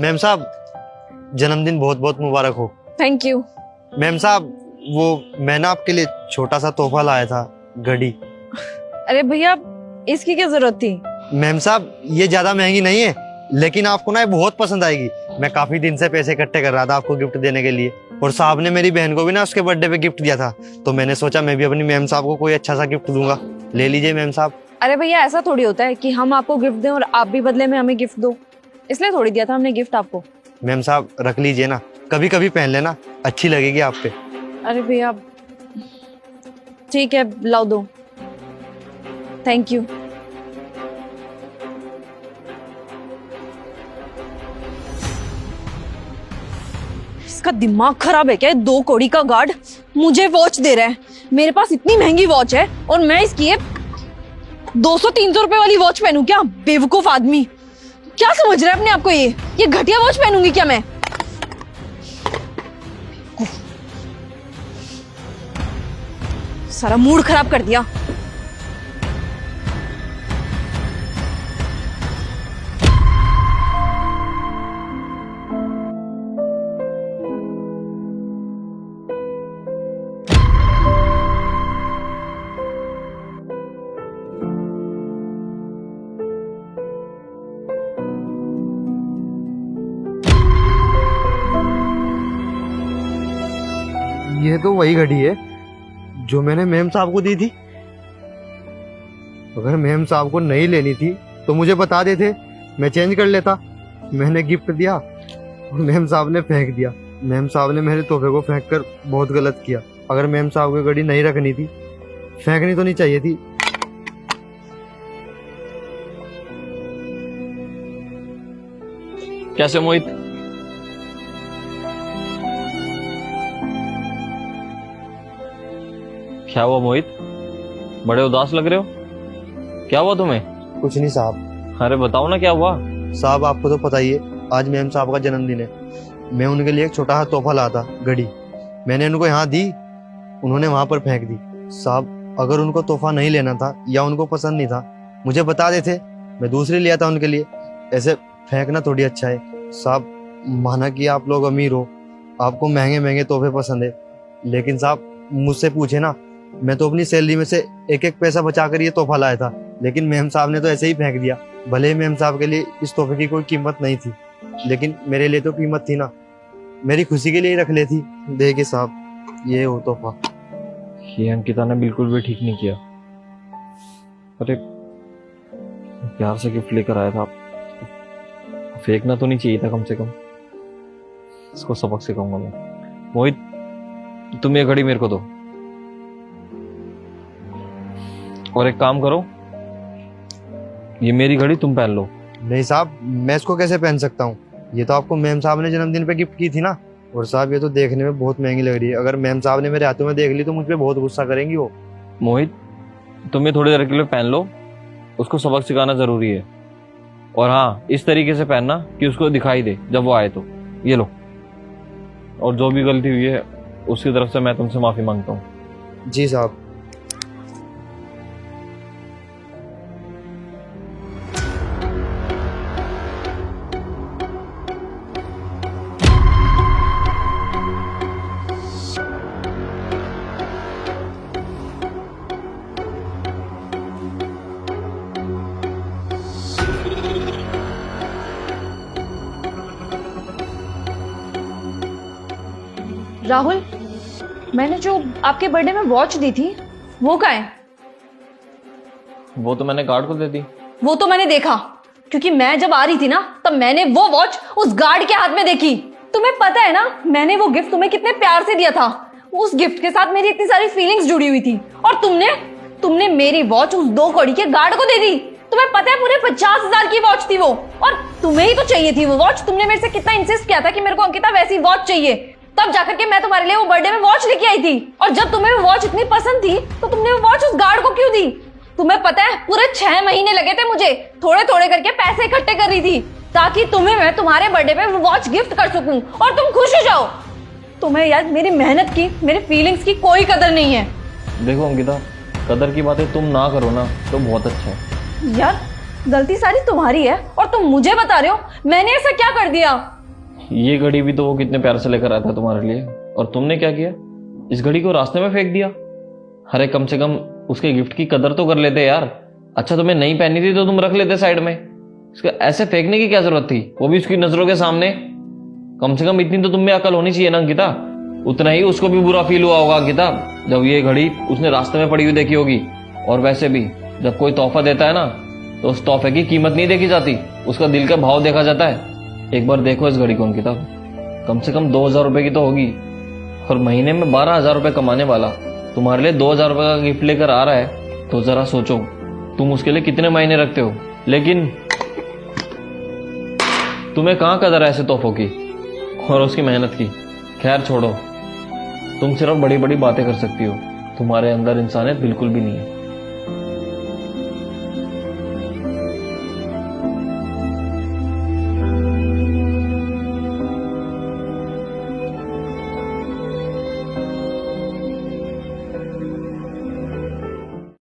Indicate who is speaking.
Speaker 1: Ma'am साहब, जन्मदिन बहुत बहुत मुबारक हो।
Speaker 2: Thank you.
Speaker 1: मैम साहब, वो मैं ना आपके लिए छोटा सा तोहफा लाया था, घड़ी।
Speaker 2: अरे भैया, इसकी क्या जरूरत थी?
Speaker 1: मैम साहब, ये ज्यादा महंगी नहीं है, लेकिन आपको ना ये बहुत पसंद आएगी। मैं काफी दिन से पैसे इकट्ठे कर रहा था आपको गिफ्ट देने के लिए, और साहब ने मेरी बहन को भी ना उसके बर्थडे पे गिफ्ट दिया था, तो मैंने सोचा मैं भी अपनी मैम साहब को कोई अच्छा सा गिफ्ट दूंगा। ले लीजिए मैम साहब।
Speaker 2: अरे भैया, ऐसा थोड़ी होता है कि हम आपको गिफ्ट दें और आप भी बदले में हमें गिफ्ट दो। इसलिए थोड़ी दिया था हमने गिफ्ट आपको।
Speaker 1: मैम साहब, रख लीजिए ना, कभी कभी पहन लेना, अच्छी लगेगी आप पे।
Speaker 2: अरे भैया, ठीक है, लाओ दो। Thank you. इसका दिमाग खराब है क्या? 2 कौड़ी का गार्ड मुझे वॉच दे रहा है। मेरे पास इतनी महंगी वॉच है और मैं इसकी 200-300 रुपए वाली वॉच पहनूं क्या? बेवकूफ आदमी, क्या समझ रहा है अपने आप को? ये घटिया वॉच पहनूंगी क्या मैं? सारा मूड खराब कर दिया।
Speaker 1: ये तो वही घड़ी है जो मैंने मैम साहब को दी थी। अगर मैम साहब को नहीं लेनी थी तो मुझे बता देते, मैं चेंज कर लेता। मैंने गिफ्ट दिया और मैम साहब ने फेंक दिया। मैम साहब ने मेरे तोहफे को फेंक कर बहुत गलत किया। अगर मैम साहब को घड़ी नहीं रखनी थी, फेंकनी तो नहीं चाहिए थी।
Speaker 3: कैसे मोहित? क्या हुआ मोहित? बड़े उदास लग रहे हो, क्या हुआ तुम्हें?
Speaker 1: कुछ नहीं साहब।
Speaker 3: अरे बताओ ना, क्या हुआ?
Speaker 1: साहब, आपको तो पता ही है, आज मैम साहब का जन्मदिन है। मैं उनके लिए एक छोटा सा तोहफा लाया था, घड़ी। मैंने उनको यहाँ दी, उन्होंने वहां पर फेंक दी। साहब, अगर उनको तोहफा नहीं लेना था या उनको पसंद नहीं था, मुझे बता देते, मैं दूसरी लिया था उनके लिए। ऐसे फेंकना थोड़ी अच्छा है। साहब, माना कि आप लोग अमीर हो, आपको महंगे महंगे तोहफे पसंद है, लेकिन साहब मुझसे पूछे ना, मैं तो अपनी सैलरी में से एक एक पैसा बचा कर ये तोहफा लाया था, लेकिन मैम साहब ने तो ऐसे ही फेंक दिया। भले ही मैम साहब के लिए इस तोहफे की कोई कीमत नहीं थी, लेकिन मेरे लिए तो कीमत थी ना। मेरी खुशी के लिए ही रख लेती। देखिए साहब, ये हो तोहफा।
Speaker 3: ये अंकिता ने बिल्कुल भी ठीक नहीं किया। अरे प्यार से गिफ्ट लेकर आया था, फेंकना तो नहीं चाहिए था कम से कम। इसको सबक सिखाऊंगा मैं। मोहित, तुम ये घड़ी मेरे को दो, और एक काम करो, ये मेरी घड़ी तुम पहन लो।
Speaker 1: नहीं साहब, मैं इसको कैसे पहन सकता हूँ? ये तो आपको मैम साहब ने जन्मदिन पे गिफ्ट की थी ना। और साहब, ये तो देखने में बहुत महंगी लग रही है। अगर मैम साहब ने मेरे हाथों में देख ली तो मुझ पे बहुत गुस्सा करेंगी वो।
Speaker 3: मोहित, तुम ये थोड़ी देर के लिए पहन लो, उसको सबक सिखाना जरूरी है। और हाँ, इस तरीके से पहनना कि उसको दिखाई दे जब वो आए तो। ये लो, और जो भी गलती हुई है उसकी तरफ से मैं तुमसे माफी मांगता हूँ।
Speaker 1: जी साहब।
Speaker 2: राहुल, मैंने जो आपके बर्थडे में वॉच दी थी वो कहाँ है?
Speaker 3: वो तो मैंने गार्ड को दे दी।
Speaker 2: वो तो मैंने देखा, क्योंकि मैं जब आ रही थी ना, तब मैंने वो वॉच उस गार्ड के हाथ में देखी। तुम्हें पता है ना, मैंने वो गिफ्ट तुम्हें कितने प्यार से दिया था। उस गिफ्ट के साथ मेरी इतनी सारी फीलिंग्स जुड़ी हुई थी, और तुमने मेरी वॉच उस 2 कौड़ी के गार्ड को दे दी। तुम्हें पता है, पूरे 50,000 की वॉच थी वो, और तुम्हें ही तो चाहिए थी वो वॉच। तुमने मेरे से कितना इंसिस्ट किया था कि मेरे को अंकिता वैसी वॉच चाहिए, तब जाकर के मैं तुम्हारे लिए वो बर्थडे में वॉच लेके आई थी। और जब तुम्हें वो वॉच इतनी पसंद थी, तो तुमने वो वॉच उस गार्ड को क्यों दी? तुम्हें पता है, पूरे 6 महीने लगे थे मुझे थोड़े थोड़े करके पैसे इकट्ठे कर रही थी, ताकि तुम्हें मैं तुम्हारे बर्थडे पे वो वॉच गिफ्ट कर सकूं और तुम खुश हो जाओ। तुम्हें यार मेरी मेहनत की, मेरी फीलिंग्स की कोई कदर नहीं है।
Speaker 3: देखो अंकिता, कदर की बातें तुम ना करो ना तो बहुत अच्छा है।
Speaker 2: यार गलती सारी तुम्हारी है और तुम मुझे बता रहे हो मैंने ऐसा क्या कर दिया?
Speaker 3: ये घड़ी भी तो वो कितने प्यार से लेकर आया था तुम्हारे लिए, और तुमने क्या किया? इस घड़ी को रास्ते में फेंक दिया। अरे कम से कम उसके गिफ्ट की कदर तो कर लेते यार। अच्छा तुम्हें नहीं पहनी थी तो तुम रख लेते साइड में, इसका ऐसे फेंकने की क्या जरूरत थी, वो भी उसकी नजरों के सामने। कम से कम इतनी तो तुम में अकल होनी चाहिए ना अंकिता। उतना ही उसको भी बुरा फील हुआ होगा अंकिता जब ये घड़ी उसने रास्ते में पड़ी हुई देखी होगी। और वैसे भी जब कोई तोहफा देता है ना तो उस तोहफे की कीमत नहीं देखी जाती, उसका दिल का भाव देखा जाता है। एक बार देखो इस घड़ी को अंकिता, कम से कम 2000 रुपए की तो होगी, और महीने में 12,000 रुपए कमाने वाला तुम्हारे लिए 2000 रुपए का गिफ्ट लेकर आ रहा है, तो जरा सोचो तुम उसके लिए कितने मायने रखते हो। लेकिन तुम्हें कहाँ कदर है ऐसे तोहफों की और उसकी मेहनत की। खैर छोड़ो, तुम सिर्फ बड़ी बड़ी बातें कर सकती हो, तुम्हारे अंदर इंसानियत बिल्कुल भी नहीं है।